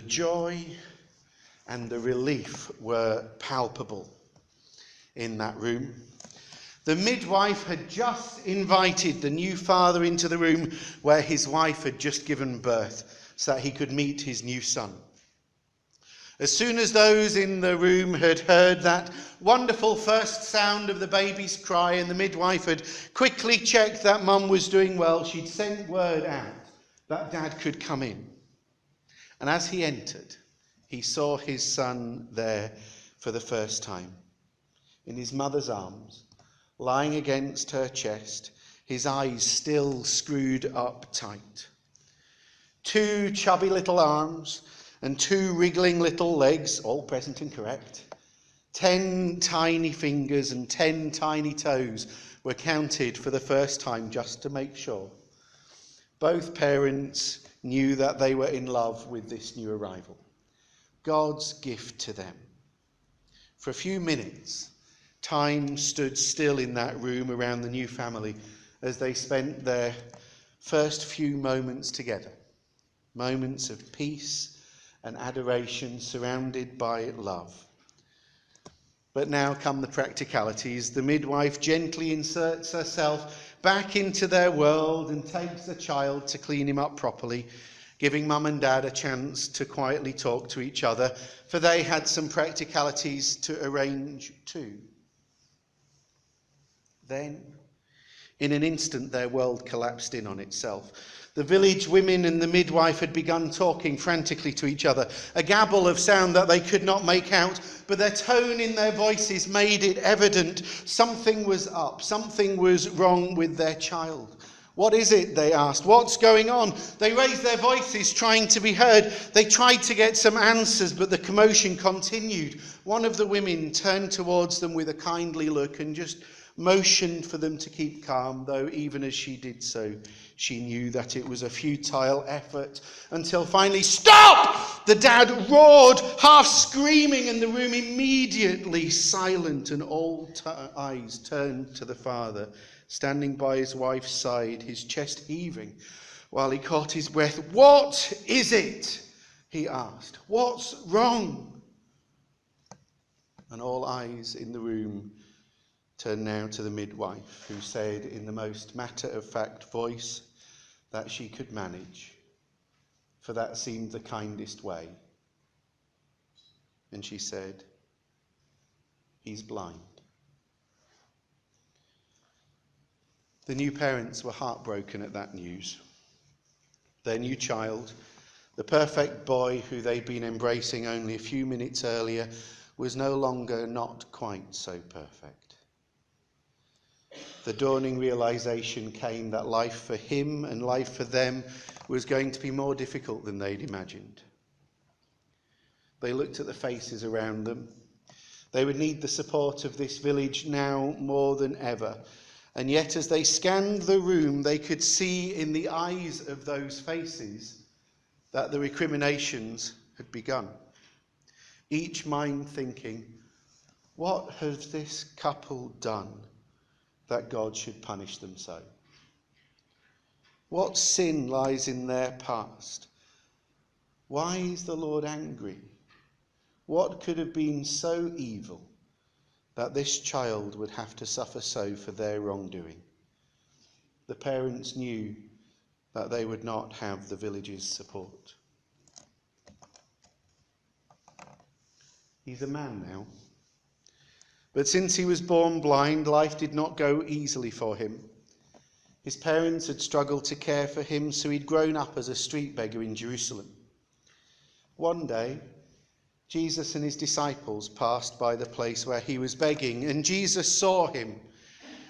The joy and the relief were palpable in that room. The midwife had just invited the new father into the room where his wife had just given birth so that he could meet his new son. As soon as those in the room had heard that wonderful first sound of the baby's cry and the midwife had quickly checked that mum was doing well, she'd sent word out that Dad could come in. And as he entered, he saw his son there for the first time, in his mother's arms, lying against her chest, his eyes still screwed up tight. 2 chubby little arms and 2 wriggling little legs, all present and correct. 10 tiny fingers and 10 tiny toes were counted for the first time just to make sure. Both parents knew that they were in love with this new arrival. God's gift to them. For a few minutes, time stood still in that room around the new family as they spent their first few moments together. Moments of peace and adoration surrounded by love. But now come the practicalities. The midwife gently inserts herself back into their world and takes the child to clean him up properly, giving Mum and Dad a chance to quietly talk to each other, for they had some practicalities to arrange too. Then, in an instant, their world collapsed in on itself. The village women and the midwife had begun talking frantically to each other, a gabble of sound that they could not make out, but their tone in their voices made it evident something was up, something was wrong with their child. What is it? They asked. What's going on? They raised their voices, trying to be heard. They tried to get some answers, but the commotion continued. One of the women turned towards them with a kindly look and just motioned for them to keep calm, though even as she did so, she knew that it was a futile effort, until finally, "Stop!" the dad roared, half screaming, and the room immediately silent, and all eyes turned to the father, standing by his wife's side, his chest heaving, while he caught his breath. "What is it?" he asked. "What's wrong?" And all eyes in the room turned now to the midwife, who said in the most matter-of-fact voice that she could manage, for that seemed the kindest way. And she said, "He's blind." The new parents were heartbroken at that news. Their new child, the perfect boy who they'd been embracing only a few minutes earlier, was no longer not quite so perfect. The dawning realization came that life for him and life for them was going to be more difficult than they'd imagined. They looked at the faces around them. They would need the support of this village now more than ever. And yet, as they scanned the room, they could see in the eyes of those faces that the recriminations had begun. Each mind thinking, what has this couple done that God should punish them so? What sin lies in their past? Why is the Lord angry? What could have been so evil that this child would have to suffer so for their wrongdoing? The parents knew that they would not have the village's support. He's a man now. But since he was born blind, life did not go easily for him. His parents had struggled to care for him, so he'd grown up as a street beggar in Jerusalem. One day, Jesus and his disciples passed by the place where he was begging, and Jesus saw him.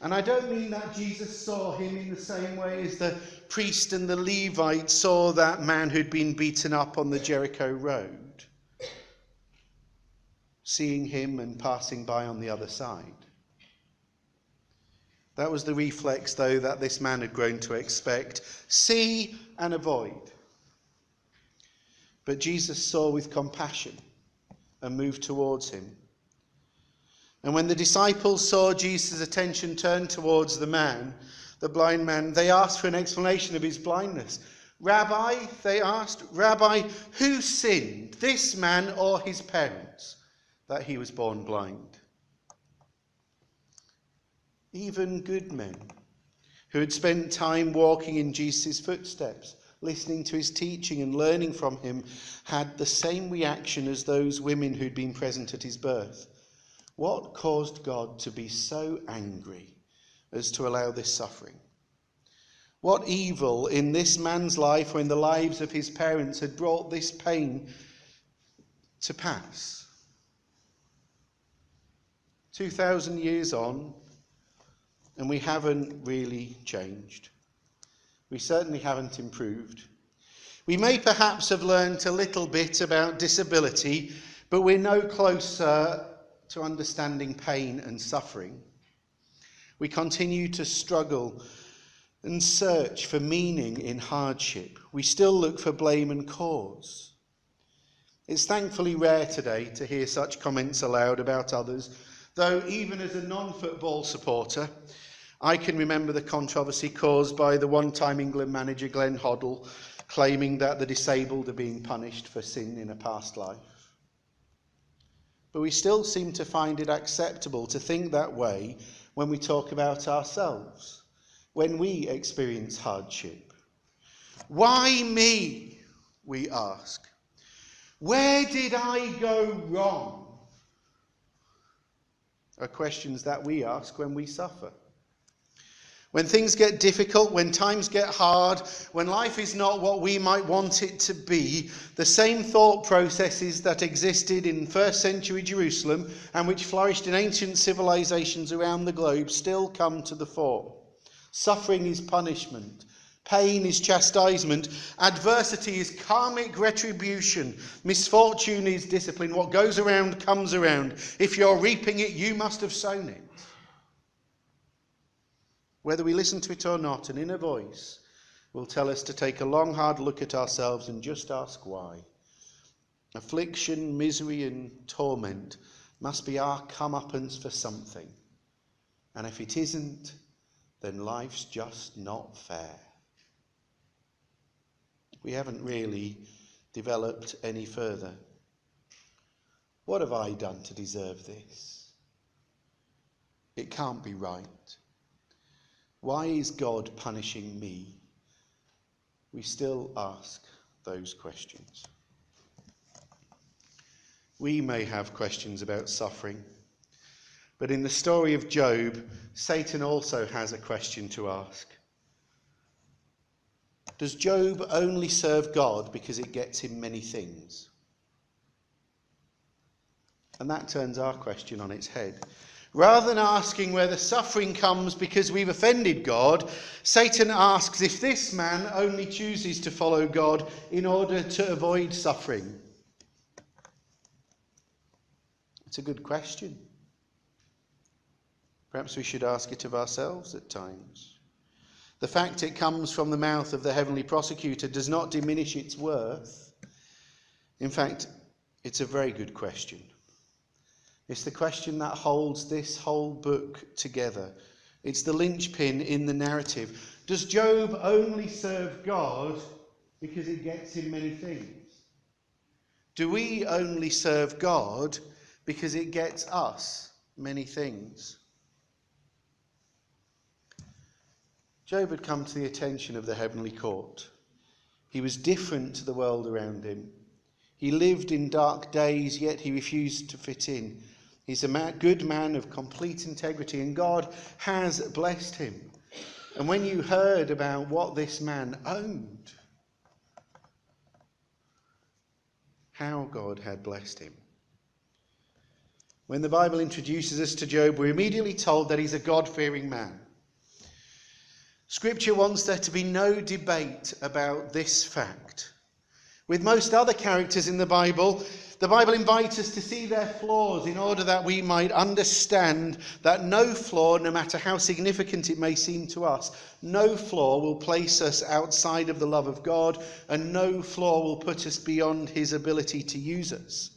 And I don't mean that Jesus saw him in the same way as the priest and the Levite saw that man who'd been beaten up on the Jericho road, seeing him and passing by on the other side. That was the reflex, though, that this man had grown to expect. See and avoid. But Jesus saw with compassion and moved towards him. And when the disciples saw Jesus' attention turned towards the blind man, they asked for an explanation of his blindness. Rabbi, they asked, Rabbi, who sinned, this man or his parents, that he was born blind? Even good men who had spent time walking in Jesus' footsteps, listening to his teaching and learning from him, had the same reaction as those women who'd been present at his birth. What caused God to be so angry as to allow this suffering? What evil in this man's life or in the lives of his parents had brought this pain to pass? 2,000 years on, and we haven't really changed. We certainly haven't improved. We may perhaps have learned a little bit about disability, but we're no closer to understanding pain and suffering. We continue to struggle and search for meaning in hardship. We still look for blame and cause. It's thankfully rare today to hear such comments aloud about others, though even as a non-football supporter, I can remember the controversy caused by the one-time England manager Glenn Hoddle claiming that the disabled are being punished for sin in a past life. But we still seem to find it acceptable to think that way when we talk about ourselves, when we experience hardship. Why me, we ask. Where did I go wrong? Are questions that we ask when we suffer. When things get difficult, when times get hard, when life is not what we might want it to be, the same thought processes that existed in first century Jerusalem and which flourished in ancient civilizations around the globe still come to the fore. Suffering is punishment. Pain is chastisement. Adversity is karmic retribution. Misfortune is discipline. What goes around comes around. If you're reaping it, you must have sown it. Whether we listen to it or not, an inner voice will tell us to take a long, hard look at ourselves and just ask why. Affliction, misery, and torment must be our comeuppance for something. And if it isn't, then life's just not fair. We haven't really developed any further. What have I done to deserve this? It can't be right. Why is God punishing me? We still ask those questions. We may have questions about suffering, but in the story of Job, Satan also has a question to ask. Does Job only serve God because it gets him many things? And that turns our question on its head. Rather than asking where the suffering comes because we've offended God, Satan asks if this man only chooses to follow God in order to avoid suffering. It's a good question. Perhaps we should ask it of ourselves at times. The fact it comes from the mouth of the heavenly prosecutor does not diminish its worth. In fact, it's a very good question. It's the question that holds this whole book together. It's the linchpin in the narrative. Does Job only serve God because it gets him many things? Do we only serve God because it gets us many things? Job had come to the attention of the heavenly court. He was different to the world around him. He lived in dark days, yet he refused to fit in. He's a good man of complete integrity, and God has blessed him. And when you heard about what this man owned, how God had blessed him. When the Bible introduces us to Job, we're immediately told that he's a God-fearing man. Scripture wants there to be no debate about this fact. With most other characters in the Bible invites us to see their flaws in order that we might understand that no flaw, no matter how significant it may seem to us, no flaw will place us outside of the love of God, and no flaw will put us beyond his ability to use us.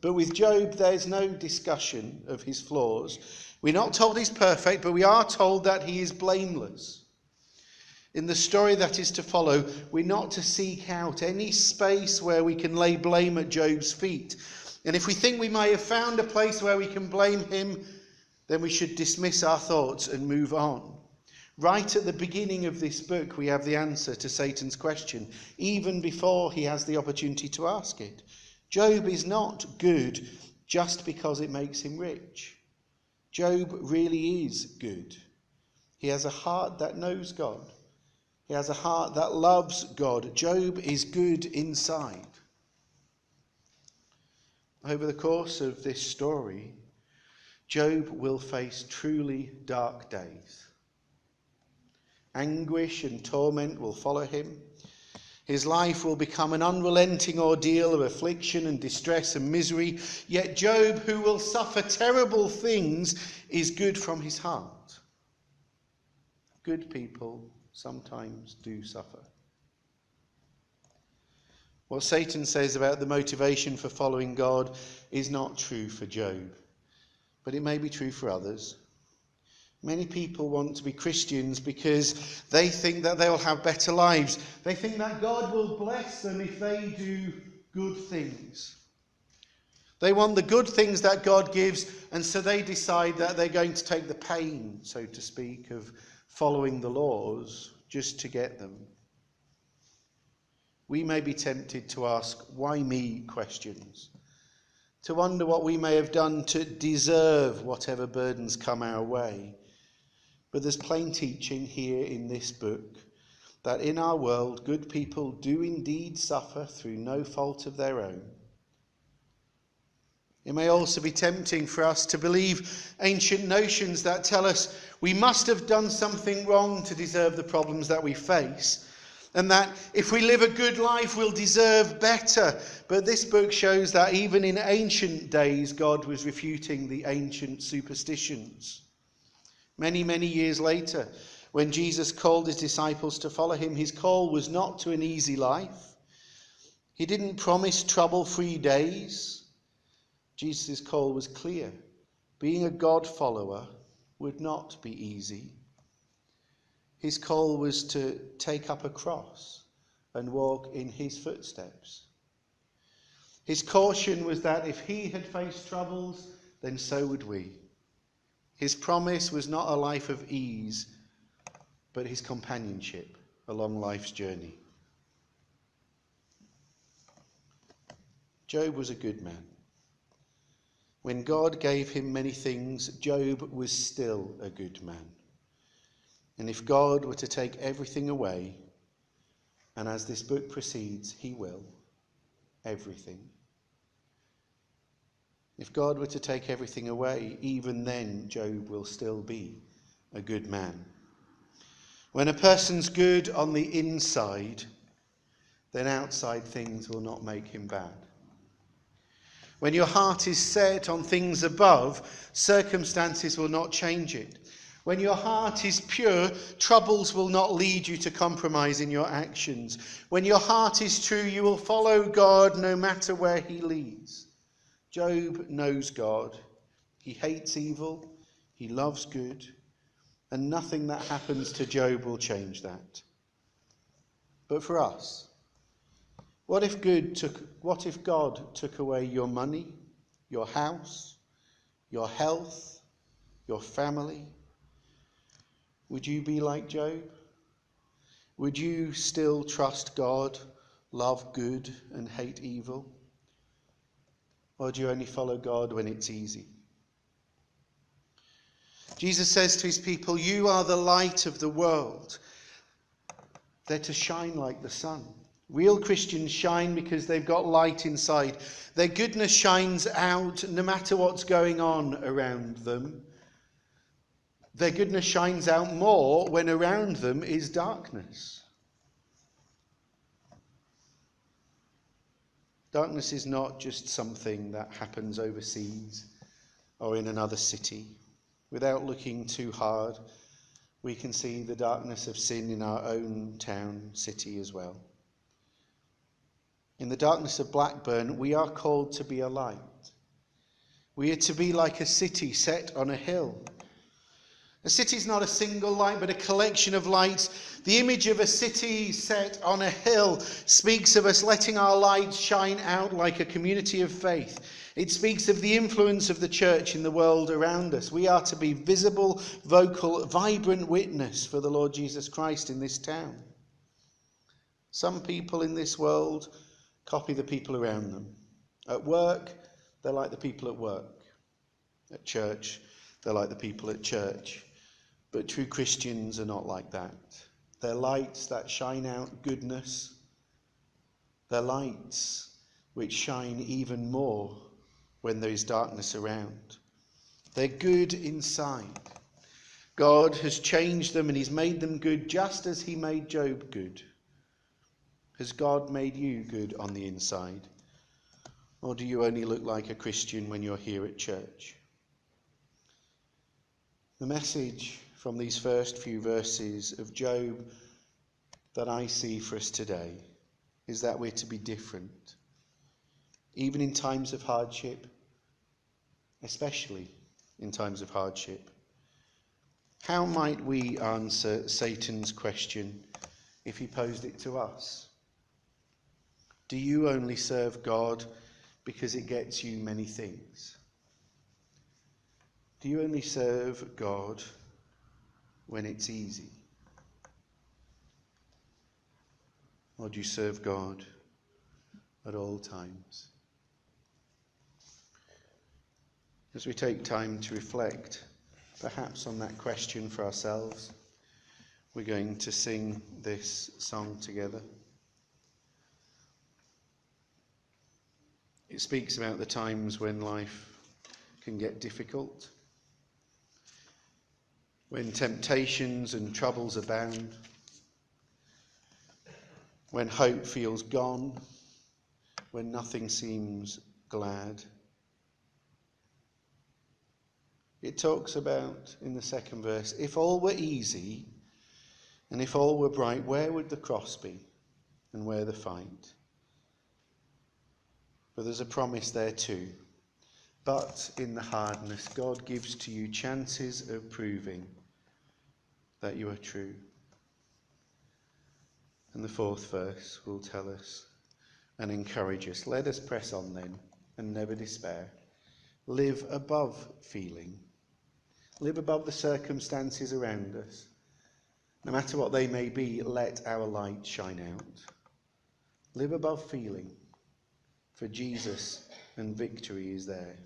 But with Job, there's no discussion of his flaws. We're not told he's perfect, but we are told that he is blameless. In the story that is to follow, we're not to seek out any space where we can lay blame at Job's feet. And if we think we may have found a place where we can blame him, then we should dismiss our thoughts and move on. Right at the beginning of this book, we have the answer to Satan's question, even before he has the opportunity to ask it. Job is not good just because it makes him rich. Job really is good. He has a heart that knows God. He has a heart that loves God. Job is good inside. Over the course of this story, Job will face truly dark days. Anguish and torment will follow him. His life will become an unrelenting ordeal of affliction and distress and misery. Yet Job, who will suffer terrible things, is good from his heart. Good people sometimes do suffer. What Satan says about the motivation for following God is not true for Job, but it may be true for others. Many people want to be Christians because they think that they will have better lives. They think that God will bless them if they do good things. They want the good things that God gives, and so they decide that they're going to take the pain, so to speak, of following the laws just to get them. We may be tempted to ask "why me" questions, to wonder what we may have done to deserve whatever burdens come our way. But there's plain teaching here in this book that in our world good people do indeed suffer through no fault of their own. It may also be tempting for us to believe ancient notions that tell us we must have done something wrong to deserve the problems that we face, and that if we live a good life we'll deserve better. But this book shows that even in ancient days God was refuting the ancient superstitions. Many, many years later, when Jesus called his disciples to follow him, his call was not to an easy life. He didn't promise trouble-free days. Jesus' call was clear. Being a God follower would not be easy. His call was to take up a cross and walk in his footsteps. His caution was that if he had faced troubles, then so would we. His promise was not a life of ease, but his companionship along life's journey. Job was a good man. When God gave him many things, Job was still a good man. And if God were to take everything away, and as this book proceeds, he will, everything. If God were to take everything away, even then Job will still be a good man. When a person's good on the inside, then outside things will not make him bad. When your heart is set on things above, circumstances will not change it. When your heart is pure, troubles will not lead you to compromise in your actions. When your heart is true, you will follow God no matter where he leads. Job knows God. He hates evil. He loves good. And nothing that happens to Job will change that. But for us, what if God took away your money, your house, your health, your family? Would you be like Job? Would you still trust God, love good and hate evil? Or do you only follow God when it's easy? Jesus says to his people, "You are the light of the world." They're to shine like the sun. Real Christians shine because they've got light inside. Their goodness shines out no matter what's going on around them. Their goodness shines out more when around them is darkness. Darkness is not just something that happens overseas or in another city. Without looking too hard, we can see the darkness of sin in our own town, city as well. In the darkness of Blackburn, we are called to be a light. We are to be like a city set on a hill. A city is not a single light, but a collection of lights. The image of a city set on a hill speaks of us letting our lights shine out like a community of faith. It speaks of the influence of the church in the world around us. We are to be visible, vocal, vibrant witness for the Lord Jesus Christ in this town. Some people in this world copy the people around them. At work, they're like the people at work. At church, they're like the people at church. But true Christians are not like that. They're lights that shine out goodness. They're lights which shine even more when there is darkness around. They're good inside. God has changed them and he's made them good just as he made Job good. Has God made you good on the inside? Or do you only look like a Christian when you're here at church? The message from these first few verses of Job that I see for us today is that we're to be different, even in times of hardship, especially in times of hardship. How might we answer Satan's question if he posed it to us? Do you only serve God because it gets you many things? Do you only serve God when it's easy? Or do you serve God at all times? As we take time to reflect, perhaps on that question for ourselves, we're going to sing this song together. It speaks about the times when life can get difficult, when temptations and troubles abound, when hope feels gone, when nothing seems glad. It talks about, in the second verse, if all were easy and if all were bright, where would the cross be and where the fight? But there's a promise there too. But in the hardness, God gives to you chances of proving that you are true. And the fourth verse will tell us and encourage us. Let us press on then and never despair. Live above feeling. Live above the circumstances around us. No matter what they may be, let our light shine out. Live above feeling, for Jesus and victory is there.